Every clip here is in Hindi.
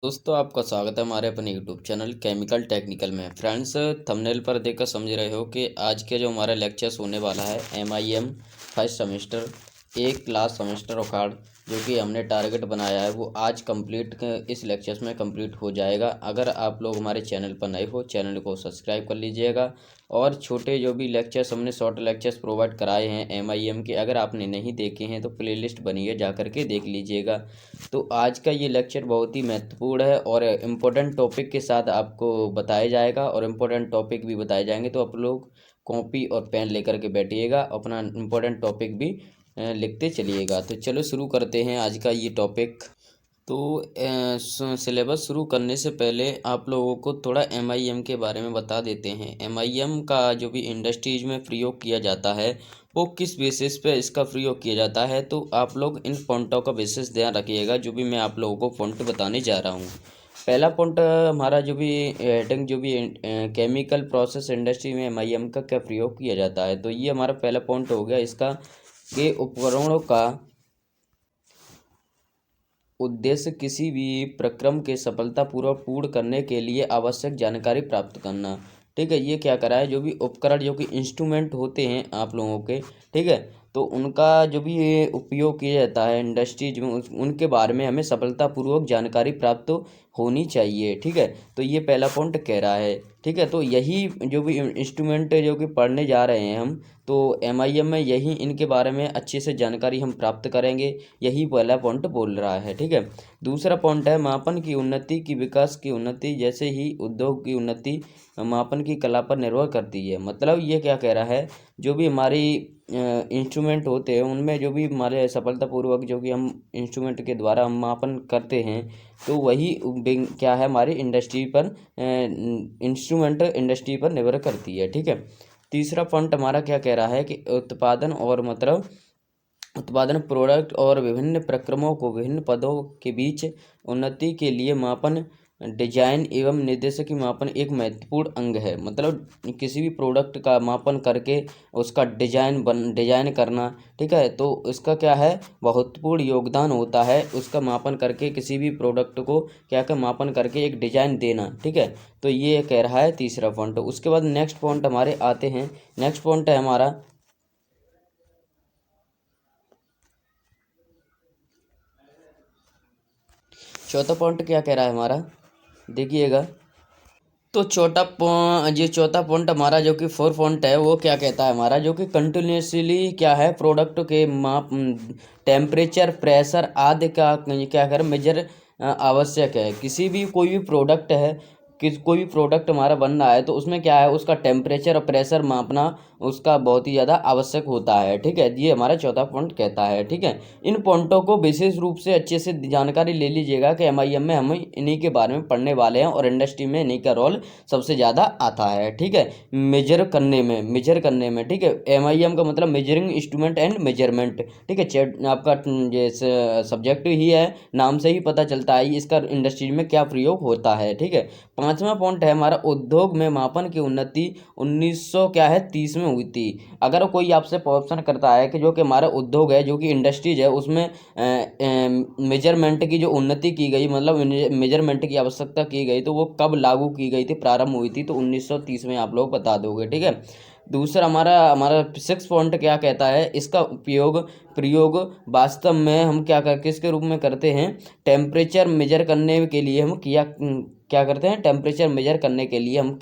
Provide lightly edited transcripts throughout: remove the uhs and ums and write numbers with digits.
दोस्तों, आपका स्वागत है हमारे अपने यूट्यूब चैनल केमिकल टेक्निकल में। फ्रेंड्स, थंबनेल पर देखकर समझ रहे हो कि आज के जो हमारा लेक्चर्स होने वाला है MIM फर्स्ट सेमेस्टर एक क्लास सेमेस्टर रिकॉर्ड जो कि हमने टारगेट बनाया है वो आज कंप्लीट इस लेक्चर्स में कंप्लीट हो जाएगा। अगर आप लोग हमारे चैनल पर नए हो, चैनल को सब्सक्राइब कर लीजिएगा। और छोटे जो भी लेक्चर्स हमने शॉर्ट लेक्चर्स प्रोवाइड कराए हैं MIM के, अगर आपने नहीं देखे हैं तो प्लेलिस्ट बनी है, जा करके देख लीजिएगा। तो आज का ये लेक्चर बहुत ही महत्वपूर्ण है और इम्पोर्टेंट टॉपिक के साथ आपको बताया जाएगा और इम्पोर्टेंट टॉपिक भी बताए जाएंगे। तो आप लोग कॉपी और पेन लेकर के बैठिएगा, अपना इम्पोर्टेंट टॉपिक भी लिखते चलिएगा। तो चलो शुरू करते हैं आज का ये टॉपिक। तो सिलेबस शुरू करने से पहले आप लोगों को थोड़ा MIM के बारे में बता देते हैं। MIM का जो भी इंडस्ट्रीज में प्रयोग किया जाता है वो किस बेसिस पे इसका प्रयोग किया जाता है, तो आप लोग इन पॉइंटों का विशेष ध्यान रखिएगा जो भी मैं आप लोगों को पॉइंट बताने जा रहा हूँ। पहला पॉइंट हमारा जो भी हेडिंग जो भी केमिकल प्रोसेस इंडस्ट्री में MIM का क्या प्रयोग किया जाता है, तो ये हमारा पहला पॉइंट हो गया इसका कि उपकरणों का उद्देश्य किसी भी प्रक्रम के सफलतापूर्वक पूर्ण करने के लिए आवश्यक जानकारी प्राप्त करना। ठीक है, ये क्या करा है, जो भी उपकरण जो कि इंस्ट्रूमेंट होते हैं आप लोगों के, ठीक है, तो उनका जो भी ये उपयोग किया जाता है इंडस्ट्रीज में उनके बारे में हमें सफलतापूर्वक जानकारी प्राप्त होनी चाहिए। ठीक है, तो ये पहला पॉइंट कह रहा है। ठीक है, तो यही जो भी इंस्ट्रूमेंट जो कि पढ़ने जा रहे हैं हम, तो MIM में यही इनके बारे में अच्छे से जानकारी हम प्राप्त करेंगे, यही पहला पॉइंट बोल रहा है। ठीक है, दूसरा पॉइंट है मापन की उन्नति की विकास की उन्नति जैसे ही उद्योग की उन्नति मापन की कला पर निर्भर करती है। मतलब ये क्या कह रहा है, जो भी हमारी इंस्ट्रूमेंट होते हैं उनमें जो भी हमारे सफलतापूर्वक जो कि हम इंस्ट्रूमेंट के द्वारा हम मापन करते हैं, तो वही क्या है हमारी इंडस्ट्री पर इंस्ट्रूमेंट इंडस्ट्री पर निर्भर करती है। ठीक है, तीसरा पॉइंट हमारा क्या कह रहा है कि उत्पादन और मतलब उत्पादन प्रोडक्ट और विभिन्न प्रक्रमों को विभिन्न पदों के बीच उन्नति के लिए मापन डिजाइन एवं निर्देशक की मापन एक महत्वपूर्ण अंग है। मतलब किसी भी प्रोडक्ट का मापन करके उसका डिजाइन करना, ठीक है, तो इसका क्या है महत्वपूर्ण योगदान होता है, उसका मापन करके किसी भी प्रोडक्ट को क्या क्या मापन करके एक डिजाइन देना। ठीक है, तो ये कह रहा है तीसरा पॉइंट। उसके बाद नेक्स्ट पॉइंट हमारे आते हैं। नेक्स्ट पॉइंट है हमारा चौथा पॉइंट। क्या कह रहा है हमारा, देखिएगा। तो ये चौथा पॉइंट हमारा जो कि फोर पॉइंट है वो क्या कहता है हमारा, जो कि कंटिन्यूसली क्या है प्रोडक्ट के माप टेम्परेचर प्रेशर आदि का क्या कर मेजर आवश्यक है। किसी भी कोई भी प्रोडक्ट है, कोई भी प्रोडक्ट हमारा बन रहा है तो उसमें क्या है उसका टेम्परेचर और प्रेशर मापना उसका बहुत ही ज़्यादा आवश्यक होता है। ठीक है, ये हमारा चौथा पॉइंट कहता है। ठीक है, इन पॉइंटों को विशेष रूप से अच्छे से जानकारी ले लीजिएगा कि MIM में हम इन्हीं के बारे में पढ़ने वाले हैं और इंडस्ट्री में इन्हीं का रोल सबसे ज़्यादा आता है। ठीक है, मेजर करने में ठीक है, MIM का मतलब मेजरिंग इंस्ट्रूमेंट एंड मेजरमेंट। ठीक है, आपका जैसे सब्जेक्ट ही है, नाम से ही पता चलता है इसका इंडस्ट्री में क्या प्रयोग होता है। ठीक है, पांचवा पॉइंट है हमारा उद्योग में मापन की उन्नति 1900 क्या है 30 में हुई थी। अगर कोई आपसे ऑप्शन करता है कि जो कि हमारा उद्योग है जो कि इंडस्ट्रीज है उसमें मेजरमेंट की जो उन्नति की गई, मतलब मेजरमेंट की आवश्यकता की गई, तो वो कब लागू की गई थी, प्रारंभ हुई थी, तो 1930 में आप लोग बता दोगे। ठीक है, दूसरा हमारा हमारा सिक्स पॉइंट क्या कहता है, इसका प्रयोग वास्तव में हम किसके रूप में करते हैं, टेम्परेचर मेजर करने के लिए हम क्या करते हैं, टेम्परेचर मेजर करने के लिए हम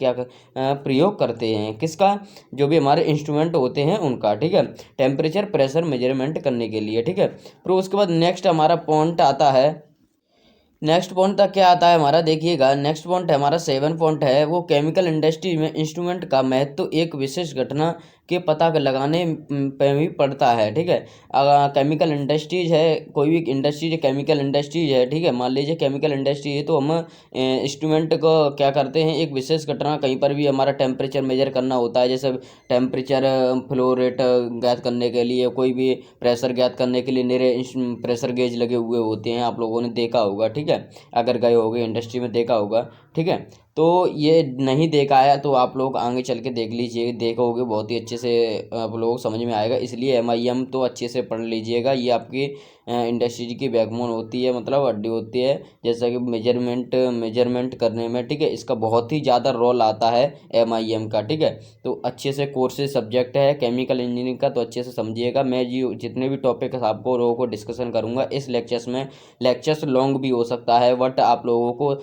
प्रयोग करते हैं किसका, जो भी हमारे इंस्ट्रूमेंट होते हैं उनका। ठीक है, टेम्परेचर प्रेशर मेजरमेंट करने के लिए। ठीक है, फिर उसके बाद नेक्स्ट हमारा पॉइंट आता है। नेक्स्ट पॉइंट तक क्या आता है हमारा, देखिएगा। नेक्स्ट पॉइंट है हमारा सेवन पॉइंट है, वो केमिकल इंडस्ट्री में इंस्ट्रूमेंट का महत्व एक विशेष घटना के पता लगाने पे भी पड़ता है। ठीक है, अगर केमिकल इंडस्ट्रीज है, कोई भी इंडस्ट्रीज केमिकल इंडस्ट्रीज है, ठीक है, मान लीजिए केमिकल इंडस्ट्री है, तो हम इंस्ट्रूमेंट को क्या करते हैं, एक विशेष घटना कहीं पर भी हमारा टेम्परेचर मेजर करना होता है, जैसे टेम्परेचर फ्लो रेट ज्ञात करने के लिए, कोई भी प्रेशर ज्ञात करने के लिए मेरे प्रेशर गेज लगे हुए होते हैं, आप लोगों ने देखा होगा। ठीक है, अगर गए होगे इंडस्ट्री में देखा होगा। ठीक है, तो ये नहीं देखा है तो आप लोग आगे चल के देख लीजिए, देखोगे बहुत ही अच्छे से आप लोग समझ में आएगा। इसलिए MIM तो अच्छे से पढ़ लीजिएगा, ये आपकी इंडस्ट्री की बैकबोन होती है, मतलब हड्डी होती है, जैसा कि मेजरमेंट करने में, ठीक है, इसका बहुत ही ज़्यादा रोल आता है MIM का, ठीक है। तो अच्छे से कोर्सेज सब्जेक्ट है केमिकल इंजीनियरिंग का, तो अच्छे से समझिएगा। मैं जी जितने भी टॉपिक आपको लोगों को डिस्कशन करूँगा इस लेक्चर्स में, लेक्चर्स लॉन्ग भी हो सकता है, बट आप लोगों को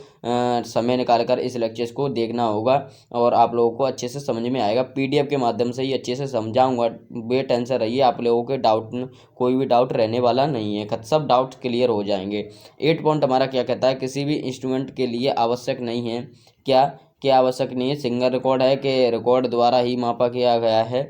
समय निकाल कर इस लेक्चर्स को देखना होगा और आप लोगों को अच्छे से समझ में आएगा। PDF के माध्यम से ही अच्छे से समझाऊंगा, बेटेंशन रहिए, आप लोगों के डाउट, कोई भी डाउट रहने वाला नहीं है, सब डाउट क्लियर हो जाएंगे। 8 पॉइंट हमारा क्या कहता है, किसी भी इंस्ट्रूमेंट के लिए आवश्यक नहीं है, क्या क्या आवश्यक नहीं है, सिंगल रिकॉर्ड है कि रिकॉर्ड द्वारा ही मापा किया गया है,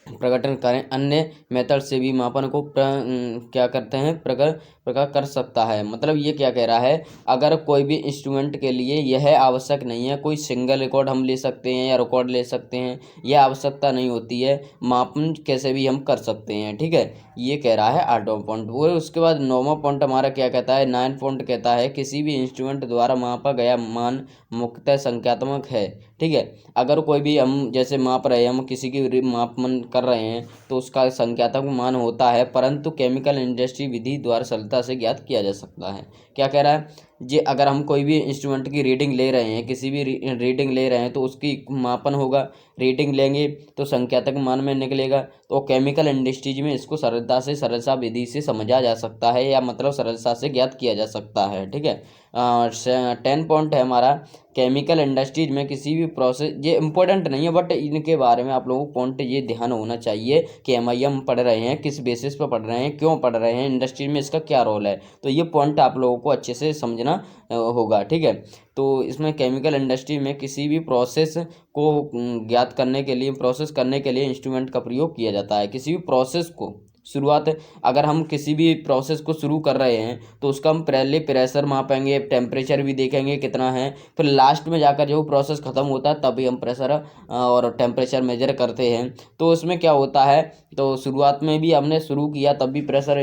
प्रकटन करें, अन्य मेथड से भी मापन को क्या करते हैं, प्रकट कर सकता है। मतलब ये क्या कह रहा है, अगर कोई भी इंस्ट्रूमेंट के लिए यह आवश्यक नहीं है, कोई सिंगल रिकॉर्ड हम ले सकते हैं या रिकॉर्ड ले सकते हैं, यह आवश्यकता नहीं होती है, मापन कैसे भी हम कर सकते हैं, ठीक है, ये कह रहा है 8वां पॉइंट। वो उसके बाद 9वां पॉइंट हमारा क्या कहता है, 9 पॉइंट कहता है किसी भी इंस्ट्रूमेंट द्वारा मापा गया मान मुख्यतः संख्यात्मक है, ठीक है। अगर कोई भी हम जैसे माप रहे हैं, हम किसी की मापन कर रहे हैं तो उसका संख्यात्मक मान होता है, परंतु केमिकल इंडस्ट्री विधि द्वारा सरलता से ज्ञात किया जा सकता है। क्या कह रहा है जी, अगर हम कोई भी इंस्ट्रूमेंट की रीडिंग ले रहे हैं, किसी भी रीडिंग ले रहे हैं तो उसकी मापन होगा, रीडिंग लेंगे तो संख्यात्मक मान में निकलेगा, तो केमिकल इंडस्ट्रीज में इसको सरलता विधि से समझा जा सकता है, या मतलब सरलता से ज्ञात किया जा सकता है, ठीक है। 10 पॉइंट है हमारा, केमिकल इंडस्ट्रीज में किसी भी प्रोसेस, ये इंपॉर्टेंट नहीं है बट इनके बारे में आप लोगों को पॉइंट ये ध्यान होना चाहिए कि MIM पढ़ रहे हैं किस बेसिस पर पढ़ रहे हैं, क्यों पढ़ रहे हैं, इंडस्ट्री में इसका क्या रोल है, तो ये पॉइंट आप लोगों को अच्छे से समझना होगा, ठीक है। तो इसमें केमिकल इंडस्ट्री में किसी भी प्रोसेस को ज्ञात करने के लिए, प्रोसेस करने के लिए इंस्ट्रूमेंट का प्रयोग किया जाता है। किसी भी प्रोसेस को शुरुआत, अगर हम किसी भी प्रोसेस को शुरू कर रहे हैं तो उसका हम पहले प्रेशर मापेंगे, टेम्परेचर भी देखेंगे कितना है, फिर लास्ट में जाकर जब प्रोसेस ख़त्म होता है तभी हम प्रेशर और टेम्परेचर मेजर करते हैं। तो उसमें क्या होता है, तो शुरुआत में भी हमने शुरू किया तब भी प्रेशर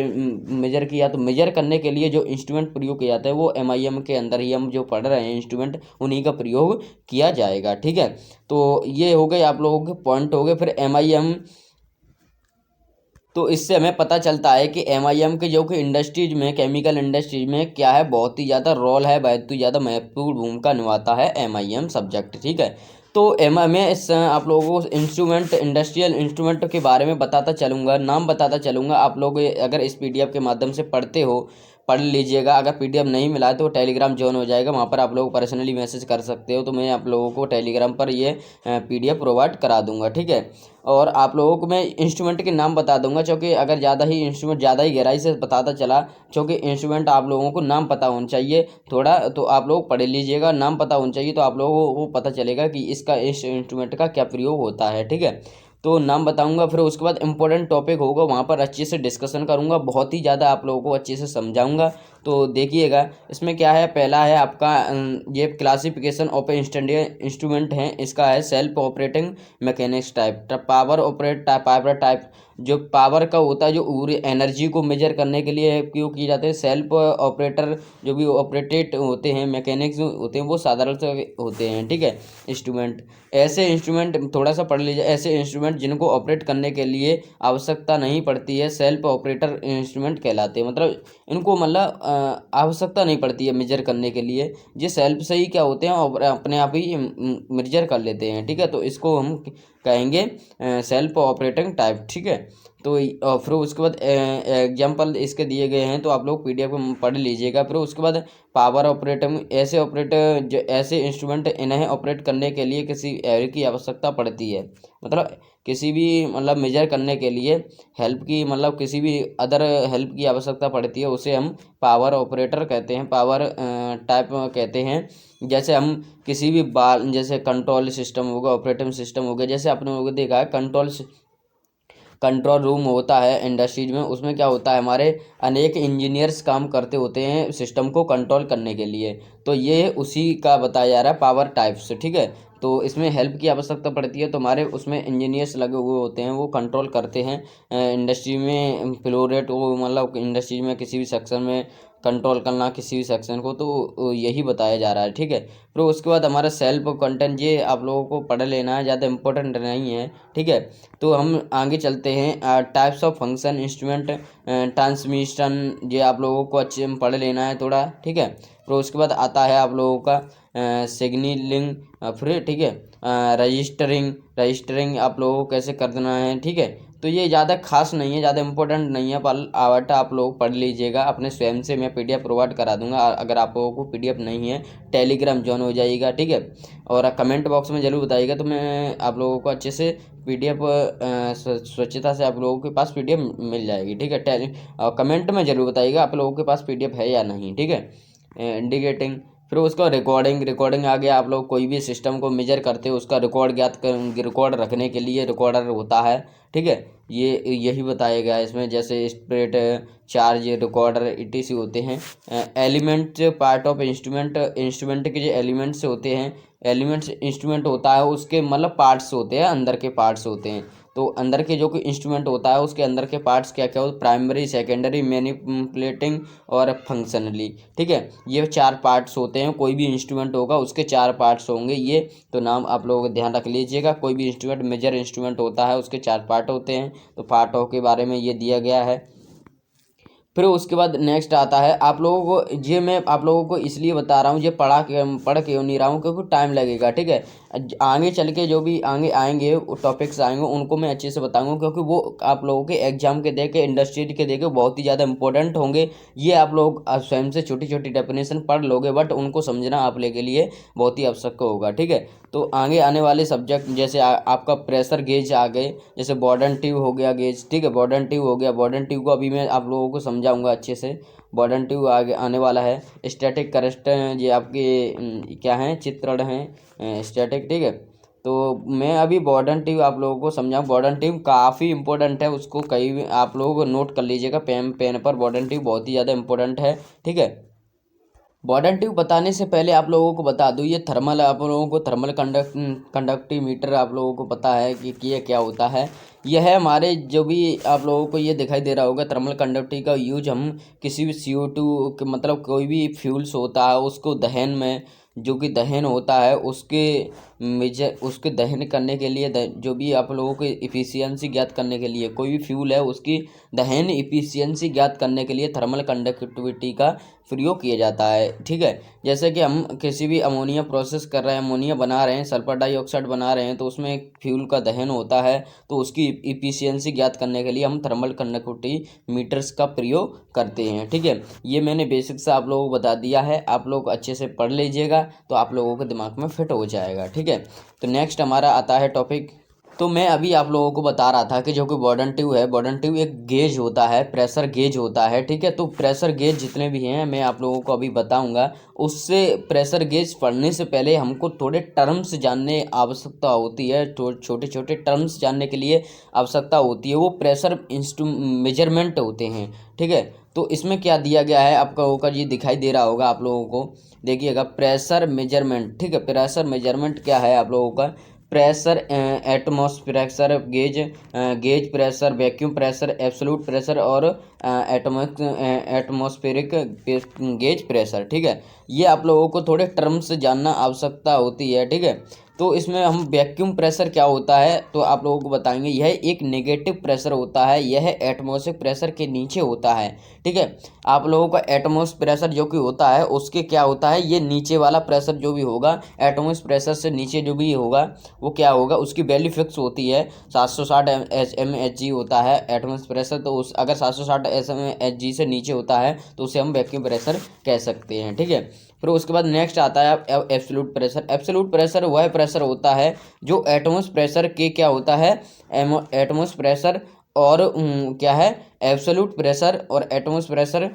मेजर किया, तो मेजर करने के लिए जो इंस्ट्रूमेंट प्रयोग किया जाता है वो MIM के अंदर ही हम जो पढ़ रहे हैं इंस्ट्रूमेंट उन्हीं का प्रयोग किया जाएगा, ठीक है। तो ये हो गए आप लोगों के पॉइंट हो गए। फिर MIM, तो इससे हमें पता चलता है कि MIM के जो कि इंडस्ट्रीज में, केमिकल इंडस्ट्रीज में क्या है, बहुत ही ज़्यादा रोल है, बहुत ही ज़्यादा महत्वपूर्ण भूमिका निभाता है MIM सब्जेक्ट, ठीक है। तो मैं इस आप लोगों को इंस्ट्रूमेंट, इंडस्ट्रियल इंस्ट्रूमेंट के बारे में बताता चलूँगा, नाम बताता चलूँगा। आप लोग अगर इस PDF के माध्यम से पढ़ते हो, पढ़ लीजिएगा। अगर PDF नहीं मिला है तो टेलीग्राम ज्वाइन हो जाएगा, वहाँ पर आप लोग पर्सनली मैसेज कर सकते हो, तो मैं आप लोगों को टेलीग्राम पर ये PDF प्रोवाइड करा दूंगा, ठीक है। और आप लोगों को मैं इंस्ट्रूमेंट के नाम बता दूंगा, क्योंकि अगर ज़्यादा ही इंस्ट्रूमेंट, ज़्यादा ही गहराई से बताता चला, क्योंकि इंस्ट्रूमेंट आप लोगों को नाम पता होना चाहिए थोड़ा, तो आप लोग पढ़ लीजिएगा, नाम पता होना चाहिए, तो आप लोगों को पता चलेगा कि इसका, इस इंस्ट्रूमेंट का क्या प्रयोग होता है, ठीक है। तो नाम बताऊंगा, फिर उसके बाद इंपॉर्टेंट टॉपिक होगा, वहाँ पर अच्छे से डिस्कशन करूंगा, बहुत ही ज़्यादा आप लोगों को अच्छे से समझाऊंगा। तो देखिएगा इसमें क्या है, पहला है आपका ये क्लासिफिकेशन ऑफ इंस्ट्रूमेंट है, इसका है self operating mechanics type, power type, जो पावर का होता है, जो एनर्जी को मेजर करने के लिए उपयोग किए जाते हैं। सेल्फ ऑपरेटर जो भी ऑपरेटेड होते हैं, मैकेनिक्स होते हैं, वो साधारण से होते हैं, ठीक है। इंस्ट्रूमेंट, ऐसे इंस्ट्रूमेंट थोड़ा सा पढ़ लीजिए, ऐसे इंस्ट्रूमेंट जिनको ऑपरेट करने के लिए आवश्यकता नहीं पड़ती है, सेल्फ ऑपरेटर इंस्ट्रूमेंट कहलाते हैं। मतलब इनको, मतलब आवश्यकता नहीं पड़ती है मेजर करने के लिए, ये सेल्फ से ही क्या होते हैं, और अपने आप ही मेजर कर लेते हैं, ठीक है। तो इसको हम कहेंगे सेल्फ ऑपरेटिंग टाइप, ठीक है। तो फिर उसके बाद एग्जाम्पल इसके दिए गए हैं, तो आप लोग PDF में पढ़ लीजिएगा। फिर उसके बाद पावर ऑपरेटर, ऐसे ऑपरेटर जो ऐसे इंस्ट्रूमेंट, इन्हें ऑपरेट करने के लिए किसी एयर की आवश्यकता पड़ती है, मतलब किसी भी, मतलब मेजर करने के लिए हेल्प की, मतलब किसी भी अदर हेल्प की आवश्यकता पड़ती है, उसे हम पावर ऑपरेटर कहते हैं, पावर टाइप कहते हैं। जैसे हम किसी भी जैसे कंट्रोल सिस्टम होगा, ऑपरेटिंग सिस्टम हो गया, जैसे आपने लोगों को देखा है कंट्रोल रूम होता है इंडस्ट्रीज में, उसमें क्या होता है, हमारे अनेक इंजीनियर्स काम करते होते हैं सिस्टम को कंट्रोल करने के लिए, तो ये उसी का बताया जा रहा है पावर टाइप्स, ठीक है। तो इसमें हेल्प की आवश्यकता पड़ती है, तो हमारे उसमें इंजीनियर्स लगे हुए होते हैं, वो कंट्रोल करते हैं इंडस्ट्री में फ्लो रेट, वो मतलब इंडस्ट्री में किसी भी सेक्शन में कंट्रोल करना किसी भी सेक्शन को, तो यही बताया जा रहा है। ठीक है, फिर उसके बाद हमारा सेल्फ कंटेंट, ये आप लोगों को पढ़ लेना है, ज़्यादा इंपॉर्टेंट नहीं है। ठीक है, तो हम आगे चलते हैं। Types of function, instrument, transmission, ये आप लोगों को अच्छे में पढ़ लेना है थोड़ा। ठीक है, फिर उसके बाद आता है आप लोगों का सिग्नलिंग, फिर ठीक है रजिस्टरिंग आप लोगों को कैसे करना है। ठीक है, तो ये ज़्यादा खास नहीं है, ज़्यादा इंपॉर्टेंट नहीं है, पर आप लोग पढ़ लीजिएगा अपने स्वयं से। मैं पीडीएफ प्रोवाइड करा दूंगा, अगर आप लोगों को पीडीएफ नहीं है टेलीग्राम ज्वाइन हो जाइएगा। ठीक है, और कमेंट बॉक्स में ज़रूर बताइएगा, तो मैं आप लोगों को अच्छे से पीडीएफ स्वच्छता से आप लोगों के पास पीडीएफ मिल जाएगी। ठीक है, कमेंट में ज़रूर बताइएगा आप लोगों के पास पीडीएफ है या नहीं। ठीक है, इंडिकेटिंग, फिर उसका रिकॉर्डिंग आ गया। आप लोग कोई भी सिस्टम को मेजर करते हो, उसका रिकॉर्ड रखने के लिए रिकॉर्डर होता है। ठीक है, यही बताया गया है इसमें, जैसे स्प्रेड, चार्ज, रिकॉर्डर इटीसी होते हैं। एलिमेंट, पार्ट ऑफ इंस्ट्रूमेंट के जो एलिमेंट्स होते हैं, एलिमेंट्स इंस्ट्रूमेंट होता है उसके मतलब पार्ट्स होते हैं, अंदर के पार्ट्स होते हैं। तो अंदर के जो कि इंस्ट्रूमेंट होता है उसके अंदर के पार्ट्स क्या क्या होते, प्राइमरी, सेकेंडरी, मैनिपुलेटिंग और फंक्शनली। ठीक है, ये 4 पार्ट्स होते हैं। कोई भी इंस्ट्रूमेंट होगा उसके 4 पार्ट्स होंगे ये, तो नाम आप लोगों को ध्यान रख लीजिएगा। कोई भी इंस्ट्रूमेंट, मेजर इंस्ट्रूमेंट होता है उसके 4 पार्ट होते हैं, तो पार्टों के बारे में ये दिया गया है। फिर उसके बाद नेक्स्ट आता है आप लोगों को, ये मैं आप लोगों को इसलिए बता रहा हूँ, ये पढ़ क्यों नहीं रहा हूँ, क्योंकि टाइम लगेगा। ठीक है, आगे चल के जो भी आगे आएंगे टॉपिक्स आएंगे उनको मैं अच्छे से बताऊंगा, क्योंकि वो आप लोगों के एग्जाम के देके, इंडस्ट्री के देके बहुत ही ज़्यादा इंपॉर्टेंट होंगे। ये आप लोग स्वयं से छोटी छोटी डेफिनेशन पढ़ लोगे, बट उनको समझना आप लोगों के लिए बहुत ही आवश्यक होगा। ठीक है, तो आगे आने वाले सब्जेक्ट जैसे आपका प्रेशर गेज आ गए, जैसे बॉर्डन ट्यूब हो गया गेज। ठीक है, बॉर्डन ट्यूब हो गया, बॉर्डन ट्यूब को अभी मैं आप लोगों को समझाऊंगा अच्छे से। बॉर्डन ट्यूब आगे आने वाला है। स्टैटिक करंट, ये आपके क्या हैं, चित्रण हैं स्टैटिक। ठीक है, तो मैं अभी बॉर्डन ट्यूब आप लोगों को समझाऊँ। बॉर्डन ट्यूब काफ़ी इंपॉर्टेंट है, उसको कहीं भी आप लोग नोट कर लीजिएगा पेन पर। बॉर्डन ट्यूब बहुत ही ज़्यादा इंपॉर्टेंट है। ठीक है, बॉर्डन ट्यूब बताने से पहले आप लोगों को बता दूँ, ये थर्मल, आप लोगों को थर्मल कंडक्टिमीटर आप लोगों को पता है कि ये क्या होता है। यह है हमारे, जो भी आप लोगों को ये दिखाई दे रहा होगा, थर्मल कंडक्टिव का यूज हम किसी भी CO2 के मतलब कोई भी फ्यूल्स होता है उसको दहन में, जो कि दहन होता है उसके दहन करने के लिए, जो भी आप लोगों को इफ़िशियंसी ज्ञात करने के लिए, कोई भी फ्यूल है उसकी दहन इफ़िशियंसी ज्ञात करने के लिए थर्मल कंडक्टिविटी का प्रयोग किया जाता है। ठीक है, जैसे कि हम किसी भी अमोनिया प्रोसेस कर रहे हैं, अमोनिया बना रहे हैं, सल्फर डाइऑक्साइड बना रहे हैं, तो उसमें एक फ्यूल का दहन होता है, तो उसकी इफ़िशियंसी ज्ञात करने के लिए हम थर्मल कंडक्टिविटी मीटर्स का प्रयोग करते हैं। ठीक है, ये मैंने बेसिक से आप लोगों को बता दिया है, आप लोग अच्छे से पढ़ लीजिएगा तो आप लोगों के दिमाग में फिट हो जाएगा। ठीक है, तो नेक्स्ट हमारा आता है टॉपिक। तो मैं अभी आप लोगों को बता रहा था कि जो कि बॉर्डन ट्यूब है, बॉर्डन ट्यूब एक गेज होता है, प्रेशर गेज होता है। ठीक है, तो प्रेशर गेज जितने भी हैं मैं आप लोगों को अभी बताऊंगा। उससे प्रेशर गेज पढ़ने से पहले हमको थोड़े टर्म्स जानने आवश्यकता होती है, छोटे छोटे टर्म्स जानने के लिए आवश्यकता होती है। वो प्रेशर मेजरमेंट होते हैं। ठीक है, तो इसमें क्या दिया गया है आपका होगा, ये दिखाई दे रहा होगा आप लोगों को, देखिएगा प्रेशर मेजरमेंट। ठीक है, प्रेशर मेजरमेंट क्या है आप लोगों का, pressure, atmospheric gauge, gauge pressure, vacuum pressure, absolute pressure और एटमॉस्फेरिक गेज प्रेशर। ठीक है, ये आप लोगों को थोड़े टर्म्स जानना आवश्यकता होती है। ठीक है, तो इसमें हम वैक्यूम प्रेशर क्या होता है तो आप लोगों को बताएंगे, यह एक नेगेटिव प्रेशर होता है, यह एटमॉस्फेरिक प्रेशर के नीचे होता है। ठीक है, आप लोगों का एटमॉस्फेरिक प्रेशर जो कि होता है उसके क्या होता है, ये नीचे वाला प्रेशर जो भी होगा, एटमॉस्फेरिक प्रेशर से नीचे जो भी होगा वो क्या होगा, उसकी वैल्यू फिक्स होती है। 760 mHg होता है एटमॉस्फेरिक प्रेशर, तो उस अगर 760 mHg से नीचे होता है तो उसे हम वैक्यूम प्रेशर कह सकते हैं। ठीक है, फिर उसके बाद नेक्स्ट आता है एब्सोल्यूट प्रेशर। एब्सोल्यूट प्रेशर वह प्रेशर होता है जो एटमॉस्फेरिक प्रेशर के क्या होता है, एटमॉस्फेरिक प्रेशर और क्या है, एब्सोल्यूट प्रेशर और एटमॉस्फेरिक प्रेशर,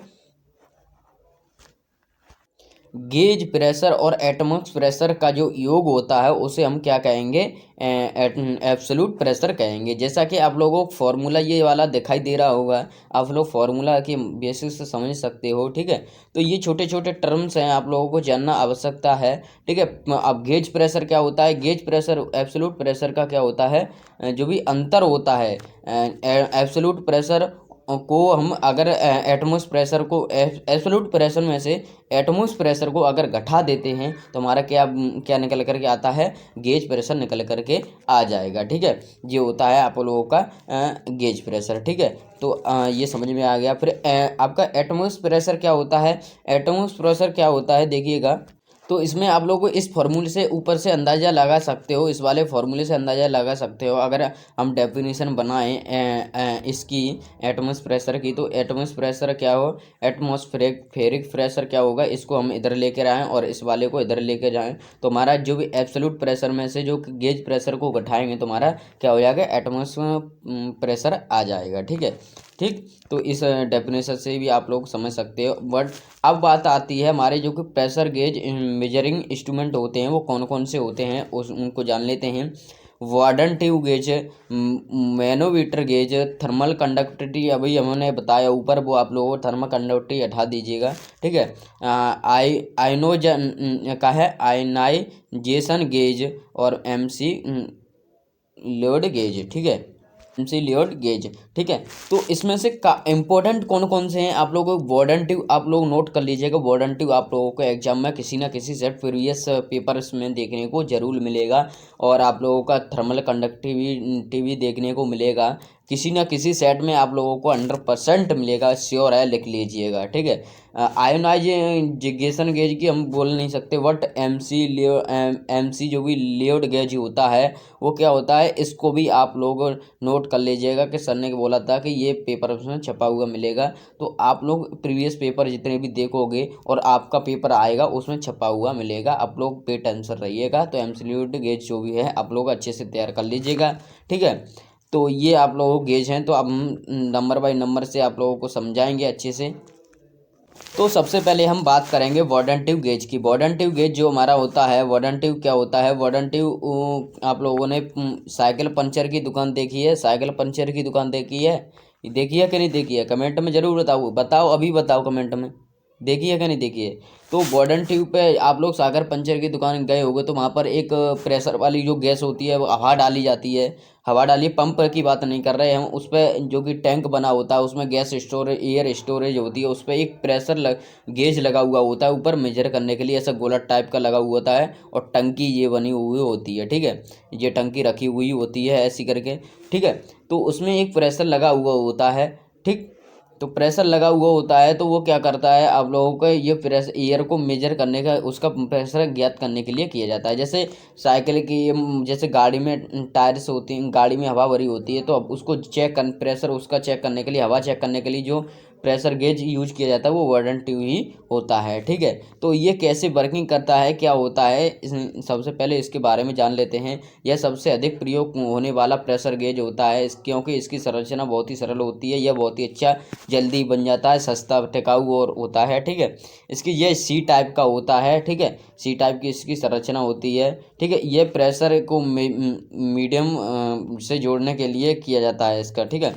गेज प्रेशर और एटमॉस्फेरिक प्रेशर का जो योग होता है उसे हम क्या कहेंगे, एब्सोल्यूट प्रेशर कहेंगे। जैसा कि आप लोगों को फार्मूला ये वाला दिखाई दे रहा होगा, आप लोग फार्मूला के बेसिस से समझ सकते हो। ठीक है, तो ये छोटे छोटे टर्म्स हैं, आप लोगों को जानना आवश्यकता है। ठीक है, अब गेज प्रेशर क्या होता है, गेज प्रेशर एब्सोल्यूट प्रेशर का क्या होता है, जो भी अंतर होता है एब्सोल्यूट प्रेशर को हम अगर एटमॉस प्रेशर को एब्सोल्यूट प्रेशर में से एटमॉस प्रेशर को अगर घटा देते हैं तो हमारा क्या क्या निकल करके आता है, गेज प्रेशर निकल करके आ जाएगा। ठीक है, ये होता है आप लोगों का गेज प्रेशर। ठीक है, तो ये समझ में आ गया। फिर आपका एटमॉस प्रेशर क्या होता है, एटमॉस प्रेशर क्या होता है देखिएगा। तो इसमें आप लोग को इस फॉर्मूले से ऊपर से अंदाज़ा लगा सकते हो, इस वाले फॉर्मूले से अंदाज़ा लगा सकते हो। अगर हम डेफिनेशन बनाएं इसकी एटमॉस प्रेशर की, तो एटमॉस प्रेशर क्या हो, एटमॉस्फेरिक प्रेशर क्या होगा, इसको हम इधर लेकर आएँ और इस वाले को इधर लेकर जाएँ तो हमारा जो भी एब्सोल्यूट प्रेशर में से जो गेज प्रेशर को घटाएंगे तो हमारा क्या हो जाएगा, एटमॉस प्रेशर आ जाएगा। ठीक है, ठीक, तो इस डेफिनेशन से भी आप लोग समझ सकते हो। बट अब बात आती है हमारे जो कि प्रेशर गेज मेजरिंग इंस्ट्रूमेंट होते हैं वो कौन कौन से होते हैं, उनको जान लेते हैं। Warden tube gauge, manometer gauge, thermal conductivity अभी हमने बताया ऊपर, वो आप लोगों को थर्मल कंडक्टिविटी हटा दीजिएगा। ठीक है, आयनोजन का है आयनाइजेशन गेज और एमसी लोड गेज। ठीक है, एमसी लियोड गेज। ठीक है, तो इसमें से इंपॉर्टेंट कौन कौन से हैं आप लोगों को, वार्डन ट्यूब आप लोग नोट कर लीजिएगा। वार्डन ट्यूब आप लोगों को एग्जाम में किसी ना किसी सेट प्रीवियस पेपर्स में देखने को जरूर मिलेगा और आप लोगों का थर्मल कंडक्टिविटी देखने को मिलेगा, किसी ना किसी सेट में आप लोगों को 100% मिलेगा, श्योर है, लिख लीजिएगा। ठीक है, आयोनाइजेशन गेज की हम बोल नहीं सकते, बट एमसी जो भी लियोड गेज होता है वो क्या होता है, इसको भी आप लोग नोट कर लीजिएगा कि सर ने बोला था कि ये पेपर में छपा हुआ मिलेगा। तो आप लोग प्रीवियस पेपर जितने भी देखोगे और आपका पेपर आएगा उसमें छपा हुआ मिलेगा, आप लोग पे टेंशन रहिएगा। तो एब्सोल्यूट गेज जो भी है आप लोग अच्छे से तैयार कर लीजिएगा। ठीक है, तो ये आप लोगों को गेज हैं, तो अब हम नंबर बाय नंबर से आप लोगों को समझाएंगे अच्छे से। तो सबसे पहले हम बात करेंगे वार्डन ट्यूब गेज की। वार्डन ट्यूब गेज जो हमारा होता है, वार्डन ट्यूब क्या होता है, वार्डन ट्यूब आप लोगों ने साइकिल पंचर की दुकान देखी है, साइकिल पंचर की दुकान देखी है, देखी है कि नहीं देखी है, कमेंट में जरूर बताओ अभी बताओ कमेंट में, देखी है कि नहीं देखी है। तो वार्डन ट्यूब पे आप लोग सागर पंचर की दुकान गए होगे तो वहाँ पर एक प्रेशर वाली जो गैस होती है वो हवा डाली जाती है, हवा डालिए, पंप की बात नहीं कर रहे हम, उस पर जो कि टैंक बना होता है उसमें गैस स्टोरेज एयर स्टोरेज होती है, उस पर एक प्रेशर गेज लगा हुआ होता है ऊपर मेजर करने के लिए, ऐसा गोला टाइप का लगा हुआ होता है और टंकी ये बनी हुई होती है। ठीक है, ये टंकी रखी हुई होती है ऐसी करके। ठीक है, तो उसमें एक प्रेशर लगा हुआ होता है। ठीक, तो प्रेशर लगा हुआ होता है तो वो क्या करता है, आप लोगों को ये प्रेशर एयर को मेजर करने का, उसका प्रेशर ज्ञात करने के लिए किया जाता है। जैसे साइकिल की, जैसे गाड़ी में टायर्स होती हैं, गाड़ी में हवा भरी होती है तो अब उसको प्रेशर उसका चेक करने के लिए, हवा चेक करने के लिए जो प्रेशर गेज यूज किया जाता है वो वार्डन ट्यूब ही होता है। ठीक है, तो ये कैसे वर्किंग करता है, क्या होता है, सबसे पहले इसके बारे में जान लेते हैं। यह सबसे अधिक प्रयोग होने वाला प्रेशर गेज होता है क्योंकि इसकी संरचना बहुत ही सरल होती है, यह बहुत ही अच्छा जल्दी बन जाता है, सस्ता टिकाऊ और होता है। ठीक है, इसकी यह सी टाइप का होता है। ठीक है, सी टाइप की इसकी संरचना होती है। ठीक है, यह प्रेशर को मीडियम से जोड़ने के लिए किया जाता है इसका। ठीक है,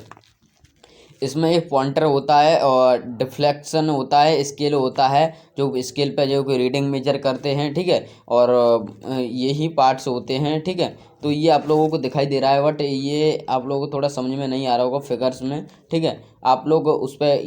इसमें एक पॉइंटर होता है और डिफ्लेक्शन होता है, स्केल होता है, जो स्केल पे जो कोई रीडिंग मेजर करते हैं। ठीक है, और यही पार्ट्स होते हैं। ठीक है, तो ये आप लोगों को दिखाई दे रहा है बट ये आप लोगों को थोड़ा समझ में नहीं आ रहा होगा फिगर्स में। ठीक है, आप लोग उस पर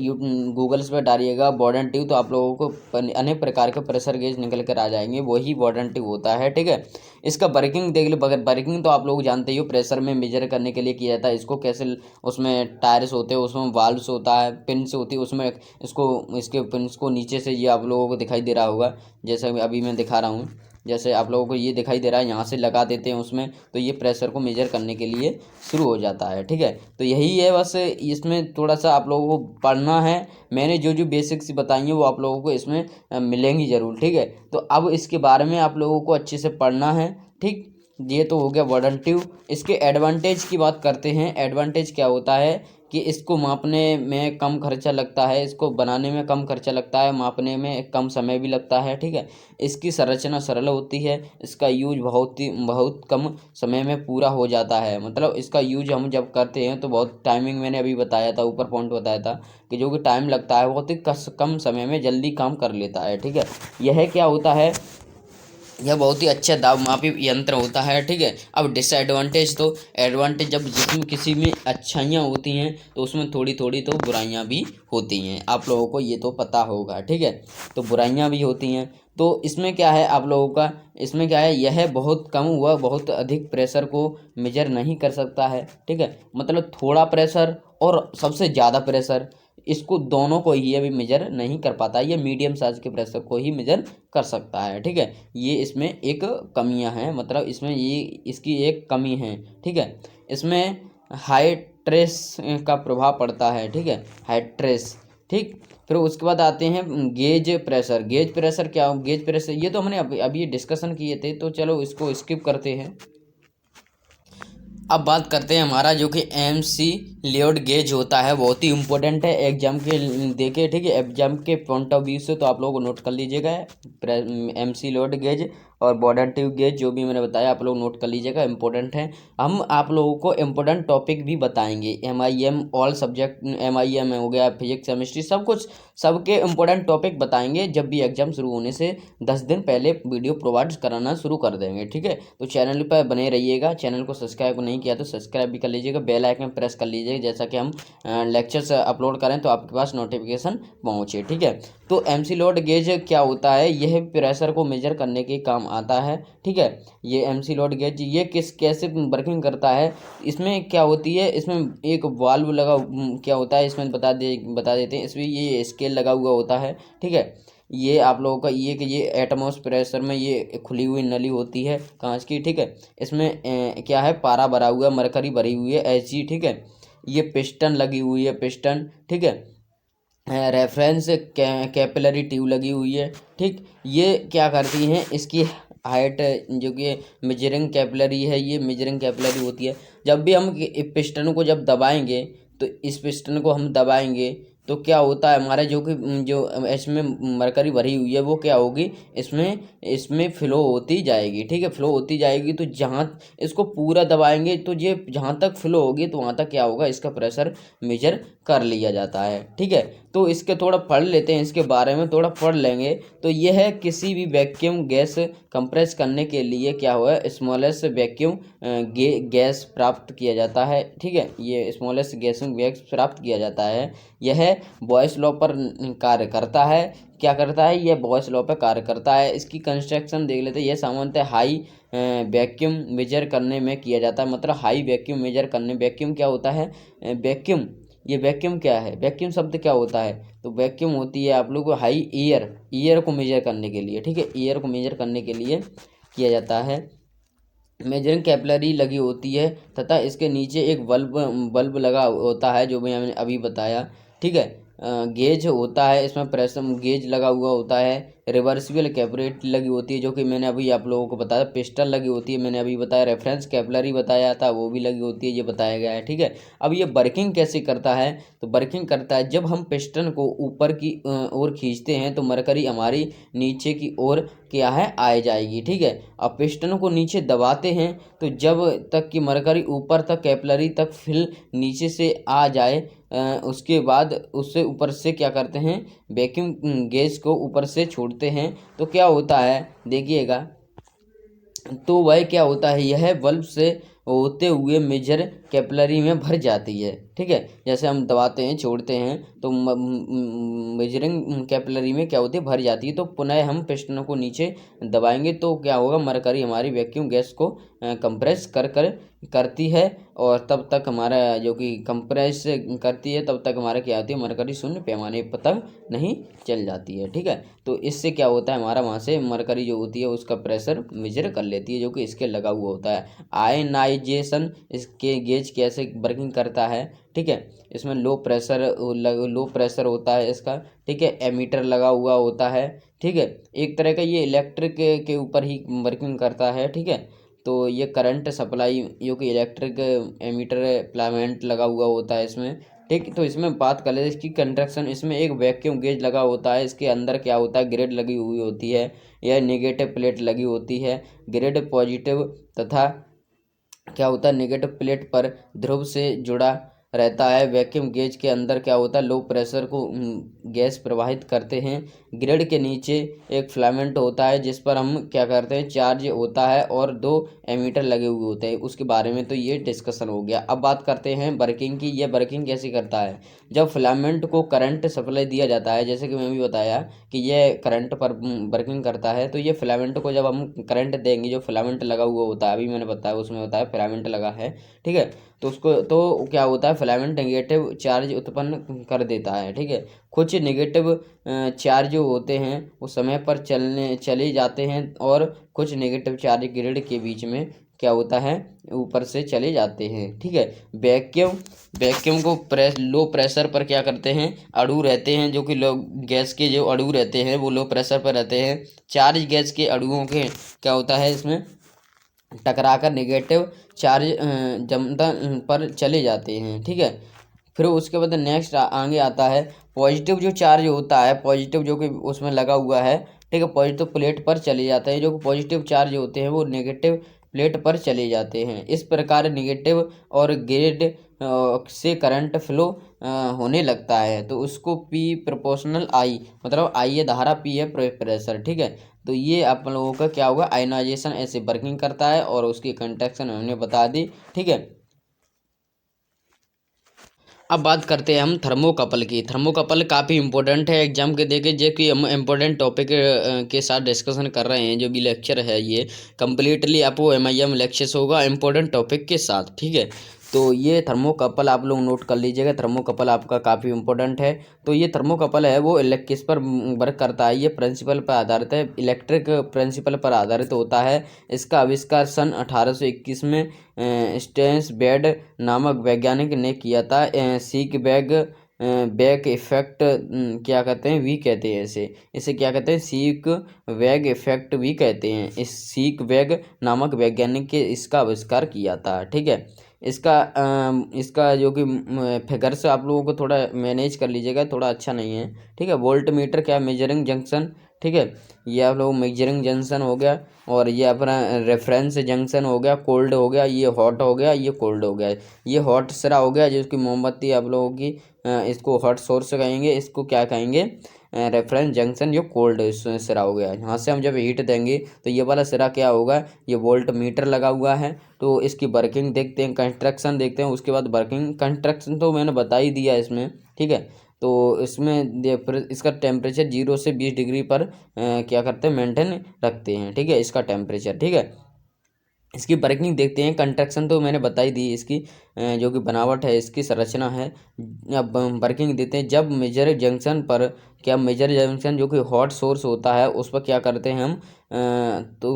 गूगल्स पे डालिएगा वार्डन ट्यूब तो आप लोगों को अनेक प्रकार के प्रेशर गेज निकल कर आ जाएंगे, वही वार्डन ट्यूब होता है। ठीक है, इसका वर्किंग देख लो, वर्किंग तो आप लोग जानते ही हो, प्रेशर में मेजर करने के लिए किया जाता है। इसको कैसे, उसमें टायर्स होते हैं, उसमें वाल्व्स होता है, पिन्स होती है, उसमें इसके पिन्स को नीचे से ये आप लोगों को दिखाई दे रहा होगा, जैसे अभी मैं दिखा रहा हूँ, जैसे आप लोगों को ये दिखाई दे रहा है, यहाँ से लगा देते हैं उसमें, तो ये प्रेशर को मेजर करने के लिए शुरू हो जाता है। ठीक है, तो यही है बस, इसमें थोड़ा सा आप लोगों को पढ़ना है। मैंने जो जो बेसिक्स बताई हैं वो आप लोगों को इसमें मिलेंगी ज़रूर। ठीक है, तो अब इसके बारे में आप लोगों को अच्छे से पढ़ना है। ठीक, ये तो हो गया वार्डन ट्यूब। इसके एडवांटेज की बात करते हैं। एडवांटेज क्या होता है कि इसको मापने में कम खर्चा लगता है, इसको बनाने में कम खर्चा लगता है, मापने में कम समय भी लगता है। ठीक है, इसकी संरचना सरल होती है, इसका यूज बहुत कम समय में पूरा हो जाता है। मतलब इसका यूज हम जब करते हैं तो बहुत टाइमिंग, मैंने अभी बताया था, ऊपर पॉइंट बताया था कि जो कि टाइम लगता है बहुत ही कम समय में जल्दी काम कर लेता है। ठीक है, यह क्या होता है, यह बहुत ही अच्छा दाब मापी यंत्र होता है, ठीक है। अब डिसएडवांटेज, तो एडवांटेज, जब जिसमें किसी में अच्छाइयाँ होती हैं तो उसमें थोड़ी थोड़ी तो बुराइयाँ भी होती हैं, आप लोगों को ये तो पता होगा, ठीक है। तो बुराइयाँ भी होती हैं। तो इसमें क्या है आप लोगों का, इसमें क्या है, यह बहुत कम हुआ बहुत अधिक प्रेशर को मेजर नहीं कर सकता है, ठीक है। मतलब थोड़ा प्रेशर और सबसे ज़्यादा प्रेशर, इसको दोनों को ही अभी मेजर नहीं कर पाता, ये मीडियम साइज के प्रेशर को ही मेजर कर सकता है, ठीक है। ये इसमें एक कमियां हैं, मतलब इसमें ये इसकी एक कमी है, ठीक है। इसमें हाई ट्रेस का प्रभाव पड़ता है, ठीक है, हाई ट्रेस, ठीक। फिर उसके बाद आते हैं गेज प्रेशर। गेज प्रेशर क्या हो, गेज प्रेशर ये तो हमने अभी डिस्कशन किए थे, तो चलो इसको स्किप करते हैं। अब बात करते हैं हमारा जो कि एमसी लियोड गेज होता है, बहुत ही इंपॉर्टेंट है एग्जाम के देखे, ठीक है। एग्जाम के पॉइंट ऑफ व्यू से तो आप लोग को नोट कर लीजिएगा, एमसी लियोड गेज और बॉर्डर ट्यूब गेज जो भी मैंने बताया आप लोग नोट कर लीजिएगा, इंपॉर्टेंट है। हम आप लोगों को इम्पोर्टेंट टॉपिक भी बताएंगे, MIM ऑल सब्जेक्ट, MIM हो गया, फिजिक्स केमिस्ट्री, सब कुछ, सबके इम्पोर्टेंट टॉपिक बताएंगे जब भी एग्जाम शुरू होने से 10 दिन पहले वीडियो प्रोवाइड कराना शुरू कर देंगे, ठीक है। तो चैनल पर बने रहिएगा, चैनल को सब्सक्राइब नहीं किया तो सब्सक्राइब भी कर लीजिएगा, बेल आइकन प्रेस कर लीजिएगा, जैसा कि हम लेक्चर्स अपलोड करें तो आपके पास नोटिफिकेशन पहुँचे, ठीक है। तो एमसी लोड गेज क्या होता है, यह प्रेशर को मेजर करने के काम आता है, ठीक है। ये एमसी लोड गेज ये कैसे वर्किंग करता है, इसमें क्या होती है, इसमें एक वाल्व लगा क्या होता है इसमें बता देते हैं। इसमें ये स्केल लगा हुआ होता है, ठीक है। ये आप लोगों का ये कि ये एटमॉस प्रेशर में ये खुली हुई नली होती है कांच की, ठीक है। इसमें क्या है, पारा भरा हुआ, मरकरी भरी हुई है ऐसी, ठीक है। ये पिस्टन लगी हुई है, पिस्टन, ठीक है। रेफरेंस कैपिलरी ट्यूब लगी हुई है, ठीक। ये क्या करती हैं, इसकी हाइट जो कि मेजरिंग कैपिलरी है, ये मेजरिंग कैपिलरी होती है। जब भी हम पिस्टन को जब दबाएंगे, तो इस पिस्टन को हम दबाएंगे तो क्या होता है, हमारे जो कि जो इसमें मरकरी भरी हुई है वो क्या होगी, इसमें इसमें फ्लो होती जाएगी, ठीक है। फ्लो होती जाएगी तो जहाँ इसको पूरा दबाएंगे तो ये जहाँ तक फ्लो होगी तो वहाँ तक क्या होगा, इसका प्रेशर मेजर कर लिया जाता है, ठीक है। तो इसके थोड़ा पढ़ लेते हैं, इसके बारे में थोड़ा पढ़ लेंगे। तो यह है किसी भी वैक्यूम गैस कंप्रेस करने के लिए क्या हुआ, स्मॉलेस्ट वैक्यूम गैस प्राप्त किया जाता है, ठीक है। ये स्मॉलेस्ट गैस प्राप्त किया जाता है, यह बॉयस लॉ पर कार्य करता है। क्या करता है, यह बॉयस लॉ पर कार्य करता है। इसकी कंस्ट्रक्शन देख लेते हैं। यह सामान्यतः हाई वैक्यूम मेजर करने में किया जाता है, मतलब हाई वैक्यूम मेजर करने, वैक्यूम क्या होता है, वैक्यूम, ये वैक्यूम क्या है, वैक्यूम शब्द क्या होता है, तो वैक्यूम होती है आप लोग को हाई ईयर को मेजर करने के लिए, ठीक है। ईयर को मेजर करने के लिए किया जाता है। मेजरिंग कैपिलरी लगी होती है तथा इसके नीचे एक बल्ब लगा होता है जो मैंने अभी बताया, ठीक है। गेज होता है, इसमें प्रेशर गेज लगा हुआ होता है। रिवर्सिबल कैपिलरी लगी होती है जो कि मैंने अभी आप लोगों को बताया। पिस्टल लगी होती है, मैंने अभी बताया। रेफरेंस कैपिलरी बताया था, वो भी लगी होती है, ये बताया गया है, ठीक है। अब ये वर्किंग कैसे करता है, तो वर्किंग करता है जब हम पिस्टन को ऊपर की ओर खींचते हैं तो मरकरी हमारी नीचे की ओर क्या है, आ जाएगी, ठीक है। अब पिस्टन को नीचे दबाते हैं तो जब तक कि मरकरी ऊपर तक कैपिलरी तक फिल नीचे से आ जाए, उसके बाद उससे ऊपर से क्या करते हैं, वैक्यूम गैस को ऊपर से छोड़ते हैं। तो क्या होता है देखिएगा, तो वह क्या होता है, यह बल्ब से होते हुए मेजर कैपिलरी में भर जाती है, ठीक है। जैसे हम दबाते हैं छोड़ते हैं तो मेजरिंग कैपिलरी में क्या होती है, भर जाती है। तो पुनः हम पिस्टन को नीचे दबाएंगे तो क्या होगा, मरकरी हमारी वैक्यूम गैस को कंप्रेस करती है, और तब तक हमारा जो कि कंप्रेस करती है तब तक हमारा क्या होती है, मरकरी शून्य पैमाने पर तक नहीं चल जाती है, ठीक है। तो इससे क्या होता है, हमारा वहाँ से मरकरी जो होती है उसका प्रेशर मेजर कर लेती है जो कि इसके लगा हुआ होता है। आयनाइजेशन इसके गेज कैसे वर्किंग करता है, ठीक है। इसमें लो प्रेशर होता है इसका, ठीक है। एमीटर लगा हुआ होता है, ठीक है। एक तरह का ये इलेक्ट्रिक के ऊपर ही वर्किंग करता है, ठीक है। तो ये करंट सप्लाई जो कि इलेक्ट्रिक एमीटर प्लामेंट लगा हुआ होता है इसमें, ठीक। तो इसमें बात कर लेते हैं इसकी कंस्ट्रक्शन। इसमें एक वैक्यूम गेज लगा होता है, इसके अंदर क्या होता है, ग्रिड लगी हुई होती है, यह नेगेटिव प्लेट लगी होती है। ग्रिड पॉजिटिव तथा क्या होता है, नेगेटिव प्लेट पर ध्रुव से जुड़ा रहता है। वैक्यूम गेज के अंदर क्या होता है, लो प्रेशर को गैस प्रवाहित करते हैं। ग्रिड के नीचे एक फिलामेंट होता है जिस पर हम क्या करते हैं, चार्ज होता है और 2 एमीटर लगे हुए होते हैं, उसके बारे में तो ये डिस्कशन हो गया। अब बात करते हैं वर्किंग की। ये वर्किंग कैसे करता है? जब फिलामेंट को करंट सप्लाई दिया जाता है, जैसे कि मैं भी बताया कि ये करंट पर वर्किंग करता है, तो ये फिलामेंट को जब हम करंट देंगे, जो फिलामेंट लगा हुआ होता है, अभी मैंने बताया उसमें होता है फिलामेंट लगा है, ठीक है, तो उसको तो क्या होता है, फिलामेंट नेगेटिव चार्ज उत्पन्न कर देता है, ठीक है। कुछ नेगेटिव चार्ज जो होते हैं वो समय पर चले जाते हैं और कुछ नेगेटिव चार्ज ग्रिड के बीच में क्या होता है, ऊपर से चले जाते हैं, ठीक है। वैक्यूम वैक्यूम को लो प्रेशर पर क्या करते हैं, अणु रहते हैं, जो कि लो गैस के जो अणु रहते हैं वो लो प्रेशर पर रहते हैं। चार्ज गैस के अणुओं के क्या होता है, इसमें टकराकर नेगेटिव चार्ज जमता पर चले जाते हैं, ठीक है। फिर उसके बाद नेक्स्ट आगे आता है पॉजिटिव जो चार्ज होता है, पॉजिटिव जो कि उसमें लगा हुआ है, ठीक है, पॉजिटिव प्लेट पर चले जाते हैं। जो कि पॉजिटिव चार्ज होते हैं वो नेगेटिव प्लेट पर चले जाते हैं। इस प्रकार नेगेटिव और ग्रिड से करंट फ्लो होने लगता है, तो उसको पी प्रोपोर्शनल आई, मतलब आई है धारा, पी है प्रेशर, ठीक है। तो ये आप लोगों का क्या होगा, आयनाइजेशन ऐसे वर्किंग करता है और उसकी कंडक्शन हमने बता दी, ठीक है। अब बात करते हैं हम थर्मोकपल की। थर्मोकपल काफ़ी इंपॉर्टेंट है एग्जाम के देके, जो कि हम इम्पोर्टेंट टॉपिक के साथ डिस्कशन कर रहे हैं। जो भी लेक्चर है ये कम्प्लीटली आपको MIM लेक्चर्स होगा इम्पोर्टेंट टॉपिक के साथ, ठीक है। तो ये थर्मोकपल आप लोग नोट कर लीजिएगा, थर्मोकपल आपका काफ़ी इंपॉर्टेंट है। तो ये थर्मोकपल है वो किस पर वर्क करता है, ये प्रिंसिपल पर आधारित है, इलेक्ट्रिक प्रिंसिपल पर आधारित होता है। इसका आविष्कार सन 1821 में स्टेन्स बेड नामक वैज्ञानिक ने किया था। सीक बैग इफेक्ट क्या कहते हैं, वी कहते हैं इसे इसे क्या कहते हैं, सीक बैग इफेक्ट भी कहते हैं। इस सीक बैग नामक वैज्ञानिक के इसका आविष्कार किया था, ठीक है। इसका जो कि फिगर्स आप लोगों को थोड़ा मैनेज कर लीजिएगा, थोड़ा अच्छा नहीं है, ठीक है। वोल्ट मीटर क्या, मेजरिंग जंक्शन, ठीक है, ये आप लोग मेजरिंग जंक्शन हो गया, और ये अपना रेफरेंस जंक्शन हो गया, कोल्ड हो गया, ये हॉट हो गया, ये कोल्ड हो गया। ये हॉट सिरा हो गया जिसकी मोमबत्ती आप लोगों की, इसको हॉट सोर्स कहेंगे, इसको क्या कहेंगे, रेफरेंस जंक्शन, जो कोल्ड सिरा हो गया। यहाँ से हम जब हीट देंगे तो ये वाला सिरा क्या होगा, ये वोल्ट मीटर लगा हुआ है। तो इसकी वर्किंग देखते हैं, कंस्ट्रक्शन देखते हैं, उसके बाद वर्किंग। कंस्ट्रक्शन तो मैंने बता ही दिया इसमें, ठीक है। तो इसमें इसका टेम्परेचर 0 से 20 डिग्री पर क्या करते हैं, मेंटेन रखते हैं, ठीक है, इसका टेम्परेचर, ठीक है। इसकी वर्किंग देखते हैं। कंस्ट्रक्शन तो मैंने बता ही दी इसकी, जो कि बनावट है, इसकी संरचना है। अब वर्किंग देते हैं। जब मेजर जंक्शन पर क्या, मेजर जंक्शन जो कि हॉट सोर्स होता है उस पर क्या करते हैं हम, तो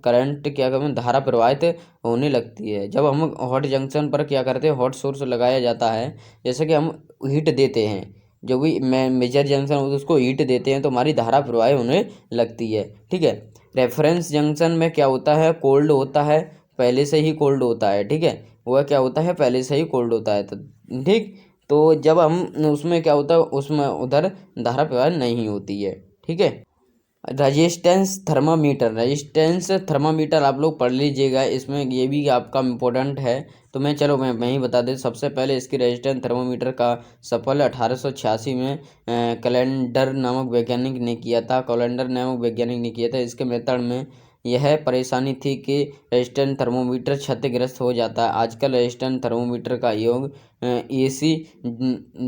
करंट क्या कहते हैं, धारा प्रवाहित होने लगती है। जब हम हॉट जंक्शन पर क्या करते हैं, हॉट सोर्स लगाया जाता है, जैसे कि हम हीट देते हैं, जो भी मेजर जंक्शन उसको हीट देते हैं तो हमारी धारा प्रवाहित होने लगती है, ठीक है। रेफरेंस जंक्शन में क्या होता है, कोल्ड होता है, पहले से ही कोल्ड होता है, ठीक है। वह क्या होता है, पहले से ही कोल्ड होता है, तो ठीक। तो जब हम उसमें क्या होता है, उसमें उधर धारा प्रवाह नहीं होती है, ठीक है। रेजिस्टेंस थर्मामीटर आप लोग पढ़ लीजिएगा, इसमें ये भी आपका इम्पोर्टेंट है। तो मैं ही बता दें। सबसे पहले इसकी रेजिस्टेंस थर्मामीटर का सफल 1886 में कैलेंडर नामक वैज्ञानिक ने किया था। इसके मेथड में यह परेशानी थी कि रेजिस्टेंस थर्मोमीटर क्षतिग्रस्त हो जाता है। आजकल रेजिस्टेंस थर्मोमीटर का योग AC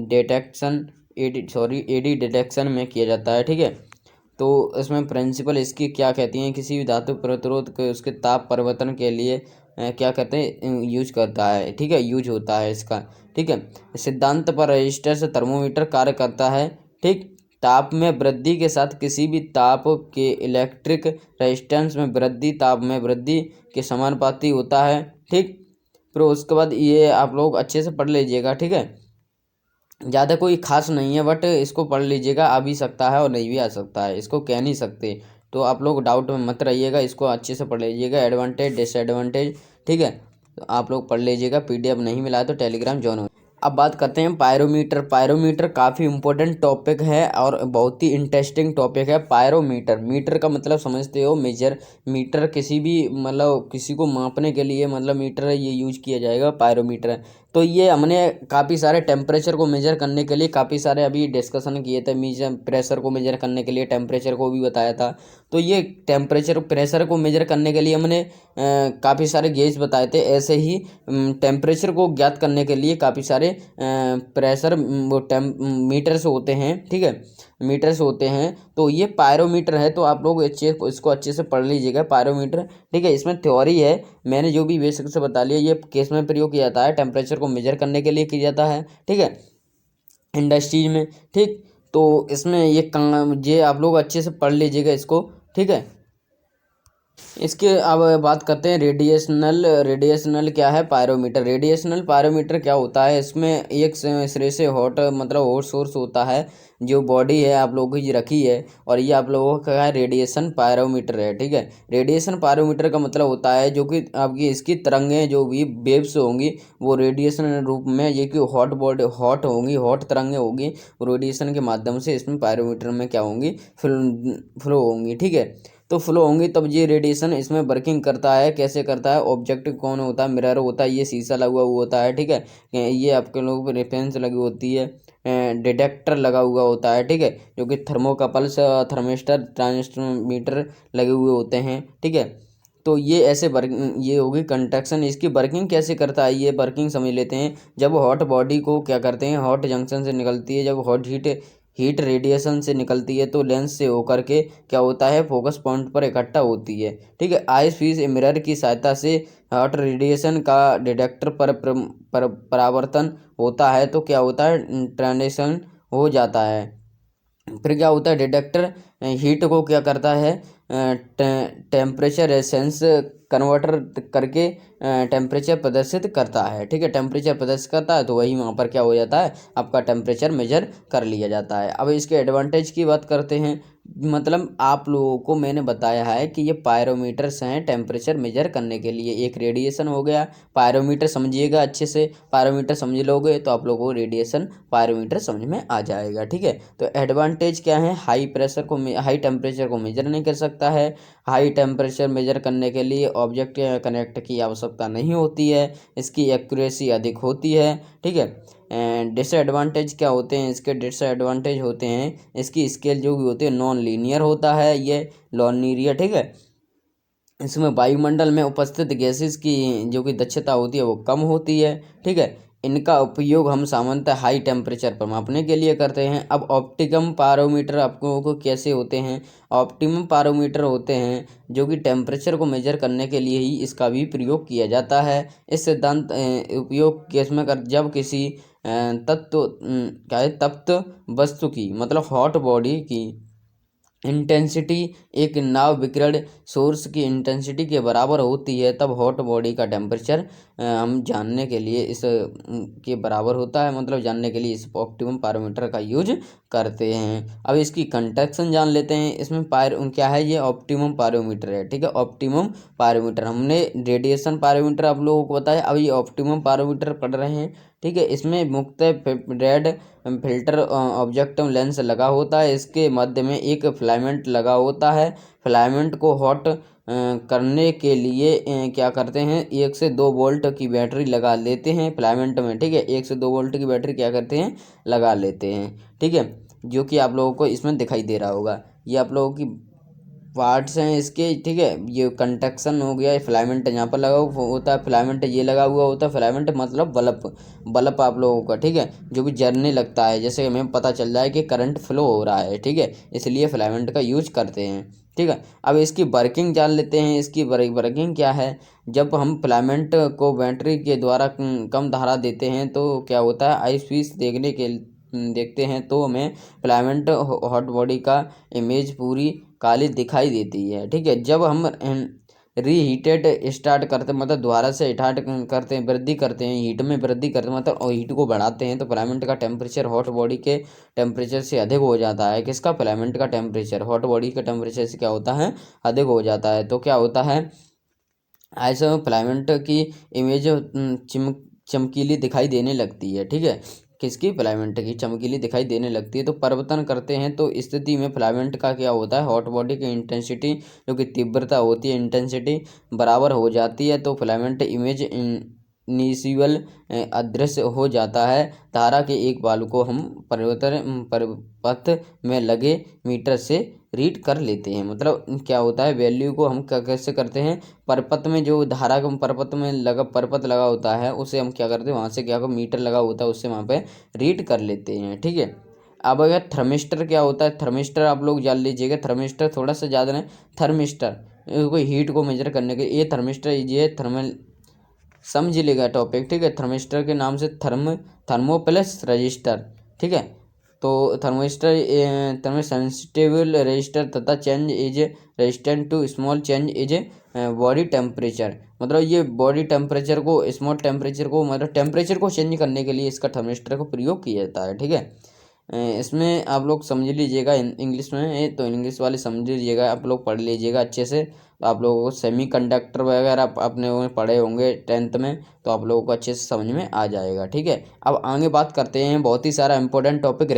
डिटेक्शन AD डिटेक्शन में किया जाता है, ठीक है। तो इसमें प्रिंसिपल इसकी क्या कहती हैं, किसी भी धातु प्रतिरोध के उसके ताप परिवर्तन के लिए क्या कहते हैं, यूज करता है, ठीक है, यूज होता है इसका, ठीक है। सिद्धांत पर रजिस्टर से थर्मोमीटर कार्य करता है, ठीक। ताप में वृद्धि के साथ किसी भी ताप के इलेक्ट्रिक रेजिस्टेंस में वृद्धि ताप में वृद्धि के समानुपाती होता है, ठीक। फिर उसके बाद ये आप लोग अच्छे से पढ़ लीजिएगा, ठीक है। ज़्यादा कोई खास नहीं है, बट इसको पढ़ लीजिएगा, आ भी सकता है और नहीं भी आ सकता है, इसको कह नहीं सकते। तो आप लोग डाउट में मत रहिएगा, इसको अच्छे से पढ़ लीजिएगा। एडवांटेज डिसएडवांटेज, ठीक है, तो आप लोग पढ़ लीजिएगा। PDF नहीं मिला है तो टेलीग्राम ज्वाइन हो। अब बात करते हैं पायरोमीटर। पायरोमीटर काफ़ी इम्पोर्टेंट टॉपिक है और बहुत ही इंटरेस्टिंग टॉपिक है। पायरोमीटर, मीटर का मतलब समझते हो, मेजर। मीटर किसी भी मतलब किसी को मापने के लिए मतलब मीटर ये यूज किया जाएगा, पायरोमीटर। तो ये हमने काफ़ी सारे टेम्परेचर को मेजर करने के लिए काफ़ी सारे अभी डिस्कशन किए थे। मेजर प्रेशर को मेजर करने के लिए टेम्परेचर को भी बताया था। तो ये टेम्परेचर प्रेशर को मेजर करने के लिए हमने काफ़ी सारे गेज बताए थे। ऐसे ही टेम्परेचर को ज्ञात करने के लिए काफ़ी सारे प्रेशर वो मीटर्स होते हैं, ठीक है, मीटर्स होते हैं। तो ये पायरोमीटर है, तो आप लोग इसको अच्छे से पढ़ लीजिएगा, पायरोमीटर, ठीक है। इसमें थ्योरी है, मैंने जो भी बेसिक से बता लिया। ये केस में प्रयोग किया जाता है, टेम्परेचर को मेजर करने के लिए किया जाता है, ठीक है, इंडस्ट्रीज में, ठीक। तो इसमें ये काम ये आप लोग अच्छे से पढ़ लीजिएगा इसको, ठीक है। इसके अब बात करते हैं रेडिएशनल। रेडिएशनल क्या है? पायरोमीटर। रेडिएशनल पायरोमीटर क्या होता है? इसमें एक सिरे से हॉट मतलब हॉट सोर्स होता है, जो बॉडी है आप लोगों की रखी है, और ये आप लोगों का है रेडिएशन पायरोमीटर है, ठीक है। रेडिएशन पायरोमीटर का मतलब होता है जो कि आपकी इसकी तरंगें जो भी वेव्स होंगी वो रेडिएशन रूप में, ये कि हॉट बॉडी हॉट होंगी, हॉट तरंगें होंगी, रेडिएशन के माध्यम से इसमें पायरोमीटर में क्या होंगी, फ्लो होंगी, ठीक है। तो फ्लो होंगी तब ये रेडिएशन इसमें वर्किंग करता है। कैसे करता है? ऑब्जेक्ट कौन होता है? मिरर होता है, ये शीशा लगा हुआ होता है, ठीक है। ये आपके लोगों पर रेफरेंस लगी होती है, डिटेक्टर लगा हुआ होता है, ठीक है, जो कि थर्मोकपल्स, थर्मिस्टर, ट्रांसमीटर लगे हुए होते हैं, ठीक है। तो ये ऐसे ये होगी कंडक्शन। इसकी वर्किंग कैसे करता है, ये वर्किंग समझ लेते हैं। जब हॉट बॉडी को क्या करते हैं, हॉट जंक्शन से निकलती है, जब हॉट हीट रेडिएशन से निकलती है तो लेंस से होकर के क्या होता है, फोकस पॉइंट पर इकट्ठा होती है, ठीक है। आई पीस मिरर की सहायता से हॉट रेडिएशन का डिटेक्टर पर परावर्तन होता है, तो क्या होता है, ट्रांजिशन हो जाता है। फिर क्या होता है, डिटेक्टर हीट को क्या करता है, टेम्परेचर सेंस कन्वर्टर करके टेम्परेचर प्रदर्शित करता है, ठीक है। टेम्परेचर प्रदर्शित करता है तो वही वहाँ पर क्या हो जाता है, आपका टेम्परेचर मेजर कर लिया जाता है। अब इसके एडवांटेज की बात करते हैं। मतलब आप लोगों को मैंने बताया है कि ये पायरोमीटर्स हैं टेम्परेचर मेजर करने के लिए। एक रेडिएशन हो गया, पायरोमीटर समझिएगा अच्छे से। पायरोमीटर समझ लोगे तो आप लोगों को रेडिएशन पायरोमीटर समझ में आ जाएगा, ठीक है। तो एडवांटेज क्या है? हाई हाई टेम्परेचर को मेजर नहीं कर सकता है। हाई टेम्परेचर मेजर करने के लिए ऑब्जेक्ट कनेक्ट की आवश्यकता नहीं होती है, इसकी एक्यूरेसी अधिक होती है, ठीक है। डिसएडवांटेज क्या होते हैं? इसके डिसएडवांटेज होते हैं, इसकी स्केल जो भी होती है नॉन लीनियर होता है, ये नॉन लीनियर, ठीक है। इसमें वायुमंडल में उपस्थित गैसेस की जो कि दक्षता होती है वो कम होती है, ठीक है। इनका उपयोग हम सामान्यतः हाई टेम्परेचर पर मापने के लिए करते हैं। अब ऑप्टिकम पारोमीटर आपको को कैसे होते हैं? ऑप्टिमम पारोमीटर होते हैं जो कि टेम्परेचर को मेजर करने के लिए ही इसका भी प्रयोग किया जाता है। इस सिद्धांत उपयोग केस में कर जब किसी तत्व क्या है, तप्त वस्तु की मतलब हॉट बॉडी की इंटेंसिटी एक नाव विकिरण सोर्स की इंटेंसिटी के बराबर होती है, तब हॉट बॉडी का टेम्परेचर हम जानने के लिए इस के बराबर होता है, मतलब जानने के लिए इस ऑप्टिमम पारोमीटर का यूज करते हैं। अब इसकी कंडक्शन जान लेते हैं। इसमें क्या है, ये ऑप्टिमम पारोमीटर है, ठीक है। ऑप्टिमम पारोमीटर हमने रेडिएशन पारोमीटर आप लोगों को बताया, अब ये ऑप्टिमम पारोमीटर पढ़ रहे हैं, ठीक है। इसमें मुक्त रेड फिल्टर ऑब्जेक्टिव लेंस लगा होता है, इसके मध्य में एक फिलामेंट लगा होता है। फिलामेंट को हॉट करने के लिए क्या करते हैं, 1 से 2 वोल्ट की बैटरी लगा लेते हैं फिलामेंट में, ठीक है। 1 से 2 वोल्ट की बैटरी क्या करते हैं, लगा लेते हैं, ठीक है, जो कि आप लोगों को इसमें दिखाई दे रहा होगा। ये आप लोगों की पार्ट्स हैं इसके, ठीक है। ये कंडक्शन हो गया, फिलामेंट यहाँ पर लगा हुआ होता है, फिलामेंट ये लगा हुआ होता है। फिलामेंट मतलब बल्ब, बल्ब आप लोगों का, ठीक है, जो भी जलने लगता है, जैसे हमें पता चल जाए कि करंट फ्लो हो रहा है, ठीक है, इसलिए फिलामेंट का यूज करते हैं, ठीक है। अब इसकी वर्किंग जान लेते हैं। इसकी वर्किंग क्या है? जब हम फिलामेंट को बैटरी के द्वारा कम धारा देते हैं तो क्या होता है, आई पीस देखते हैं तो हमें फिलामेंट हॉट बॉडी का इमेज पूरी काली दिखाई देती है, ठीक है। जब हम रीहीटेड स्टार्ट करते मतलब दोबारा से स्टार्ट करते हैं, वृद्धि करते हैं, हीट में वृद्धि करते हैं मतलब और हीट को बढ़ाते हैं, तो फिलामेंट का टेम्परेचर हॉट बॉडी के टेम्परेचर से अधिक हो जाता है। किसका? फिलामेंट का टेम्परेचर हॉट बॉडी के टेम्परेचर से क्या होता है, अधिक हो जाता है। तो क्या होता है, ऐसे फिलामेंट की इमेज चमकीली दिखाई देने लगती है, ठीक है। किसकी? फिलामेंट की चमकीली दिखाई देने लगती है। तो परिवर्तन करते हैं तो स्थिति में फिलामेंट का क्या होता है, हॉट बॉडी की इंटेंसिटी जो कि तीव्रता होती है, इंटेंसिटी बराबर हो जाती है तो फिलामेंट इमेज इनिशियल अदृश्य हो जाता है। धारा के एक बालू को हम परिपथ में लगे मीटर से रीड कर लेते हैं। मतलब क्या होता है, वैल्यू को हम कैसे करते हैं, परपथ में जो धारा का परपथ में लगा परपथ लगा होता है उसे हम क्या करते हैं, वहाँ से क्या मीटर लगा होता है उससे वहाँ पे रीड कर लेते हैं, ठीक है। अब अगर थर्मिस्टर क्या होता है, थर्मिस्टर आप लोग जान लीजिएगा, थर्मिस्टर थोड़ा सा ज़्यादा नहीं, थर्मिस्टर कोई हीट को मेजर करने के ये थर्मिस्टर, ये थर्मल समझ लेगा टॉपिक, ठीक है। थर्मिस्टर के नाम से थर्मो प्लस रजिस्टर, ठीक है। तो थर्मो सेंसिटिव रजिस्टर तथा change is resistant to small change is body temperature. मतलब ये बॉडी टेम्परेचर को, स्मॉल टेम्परेचर को, मतलब टेम्परेचर को चेंज करने के लिए इसका थर्मिस्टर को प्रयोग किया जाता है, ठीक है। इसमें आप लोग समझ लीजिएगा, इंग्लिश में है तो इंग्लिश वाले समझ लीजिएगा, आप लोग पढ़ लीजिएगा अच्छे से। तो आप लोगों को सेमी कंडक्टर वगैरह अपने पढ़े होंगे 10th में, तो आप लोगों को अच्छे से समझ में आ जाएगा, ठीक है। अब आगे बात करते हैं, बहुत ही सारे इंपॉर्टेंट टॉपिक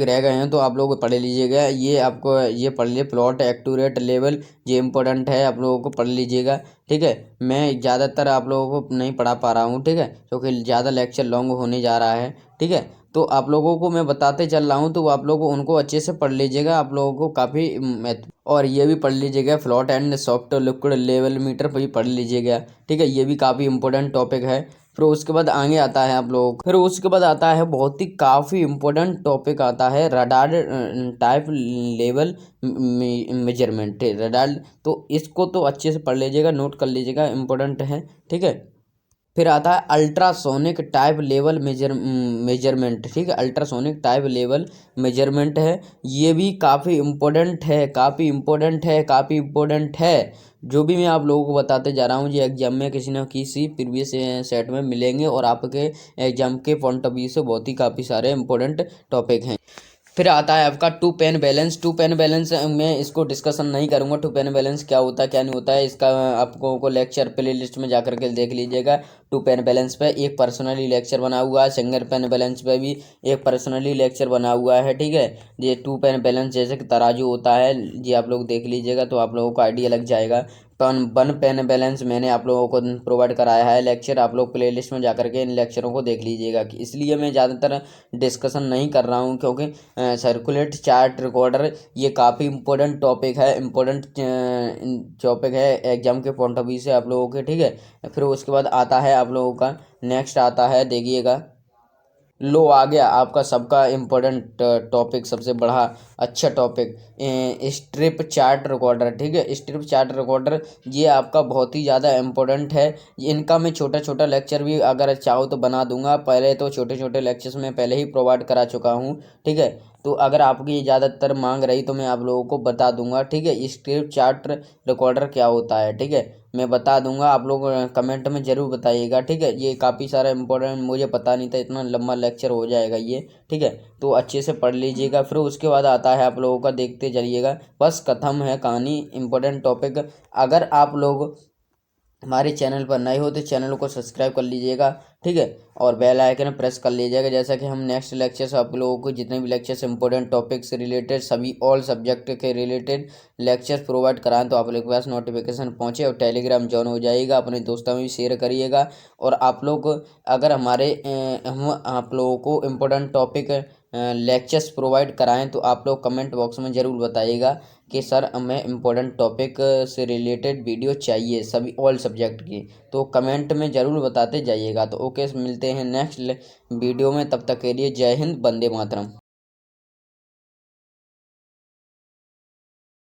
रह गए हैं तो आप लोग पढ़ लीजिएगा। ये आपको ये पढ़ लीजिए, प्लॉट एक्यूरेट लेवल, ये इंपॉर्टेंट है, आप लोगों को पढ़ लीजिएगा, ठीक है। मैं ज़्यादातर आप लोगों को नहीं पढ़ा पा रहा हूँ, ठीक है, क्योंकि ज़्यादा लेक्चर लॉन्ग होने जा रहा है, ठीक है। तो आप लोगों को मैं बताते चल रहा हूँ तो आप लोग उनको अच्छे से पढ़ लीजिएगा, आप लोगों को काफ़ी और ये भी पढ़ लीजिएगा, float and soft liquid level meter भी पढ़ लीजिएगा, ठीक है। ये भी काफ़ी इंपॉर्टेंट टॉपिक है। फिर उसके बाद आगे आता है आप लोग, फिर उसके बाद आता है बहुत ही काफ़ी इंपॉर्टेंट टॉपिक आता है radar type level measurement, radar. तो इसको तो अच्छे से पढ़ लीजिएगा, नोट कर लीजिएगा, इंपॉर्टेंट है, ठीक है। फिर आता है अल्ट्रासोनिक टाइप लेवल मेजरमेंट, ठीक है, अल्ट्रासोनिक टाइप लेवल मेजरमेंट है। ये भी काफ़ी इम्पोर्टेंट है, काफ़ी इम्पोर्टेंट है। जो भी मैं आप लोगों को बताते जा रहा हूँ ये एग्जाम में किसी न किसी प्रीवियस सेट में मिलेंगे और आपके एग्जाम के पॉइंट ऑफ व्यू से बहुत ही काफ़ी सारे इंपॉर्टेंट टॉपिक हैं। फिर आता है आपका two pan balance. Two pan balance मैं इसको डिस्कशन नहीं करूंगा, टू पेन बैलेंस क्या होता है क्या नहीं होता है, इसका आपको को लेक्चर प्ले लिस्ट में जाकर के देख लीजिएगा। टू पेन बैलेंस पे एक पर्सनली लेक्चर बना हुआ है, सिंगल पेन बैलेंस पे भी एक पर्सनली लेक्चर बना हुआ है, ठीक है। ये टू पेन बैलेंस जैसे कि तराजू होता है, ये आप लोग देख लीजिएगा तो आप लोगों को आइडिया लग जाएगा। वन पेन बैलेंस मैंने आप लोगों को प्रोवाइड कराया है लेक्चर, आप लोग प्लेलिस्ट में जाकर के इन लेक्चरों को देख लीजिएगा। इसलिए मैं ज़्यादातर डिस्कशन नहीं कर रहा हूँ क्योंकि सर्कुलेट चार्ट रिकॉर्डर ये काफ़ी इम्पोर्टेंट टॉपिक है, एग्जाम के पॉइंट ऑफ व्यू से आप लोगों के, ठीक है। फिर उसके बाद आता है आप लोगों का नेक्स्ट आता है, देखिएगा, लो आ गया आपका सबका इम्पोर्टेंट टॉपिक, सबसे बड़ा अच्छा टॉपिक, स्ट्रिप चार्ट रिकॉर्डर, ठीक है। स्ट्रिप चार्ट रिकॉर्डर ये आपका बहुत ही ज़्यादा इम्पोर्टेंट है। इनका मैं छोटा छोटा लेक्चर भी अगर चाहो तो बना दूंगा, पहले तो छोटे छोटे लेक्चर्स में पहले ही प्रोवाइड करा चुका हूँ, ठीक है। तो अगर आपकी ज़्यादातर मांग रही तो मैं आप लोगों को बता दूंगा, ठीक है। स्ट्रिप चार्ट रिकॉर्डर क्या होता है, ठीक है, मैं बता दूंगा, आप लोग कमेंट में ज़रूर बताइएगा, ठीक है। ये काफ़ी सारा इंपॉर्टेंट, मुझे पता नहीं था इतना लंबा लेक्चर हो जाएगा ये, ठीक है। तो अच्छे से पढ़ लीजिएगा। फिर उसके बाद आता है आप लोगों का, देखते चलिएगा, बस खत्म है कहानी, इंपॉर्टेंट टॉपिक। अगर आप लोग हमारे चैनल पर नए हो तो चैनल को सब्सक्राइब कर लीजिएगा, ठीक है, और बेल आइकन प्रेस कर लीजिएगा, जैसा कि हम नेक्स्ट लेक्चर्स आप लोगों को जितने भी लेक्चर्स इंपॉर्टेंट टॉपिक से रिलेटेड सभी ऑल सब्जेक्ट के रिलेटेड लेक्चर्स प्रोवाइड कराएं तो आप लोग के पास नोटिफिकेशन पहुंचे और टेलीग्राम ज्वाइन हो जाएगा, अपने दोस्तों में भी शेयर करिएगा। और आप लोग अगर हम आप लोगों को इम्पोर्टेंट टॉपिक लेक्चर्स प्रोवाइड कराएं तो आप लोग कमेंट बॉक्स में ज़रूर बताइएगा कि सर हमें इम्पोर्टेंट टॉपिक से रिलेटेड वीडियो चाहिए सभी ऑल सब्जेक्ट की, तो कमेंट में ज़रूर बताते जाइएगा। तो ओके, मिलते हैं नेक्स्ट वीडियो में, तब तक के लिए जय हिंद, वंदे मातरम।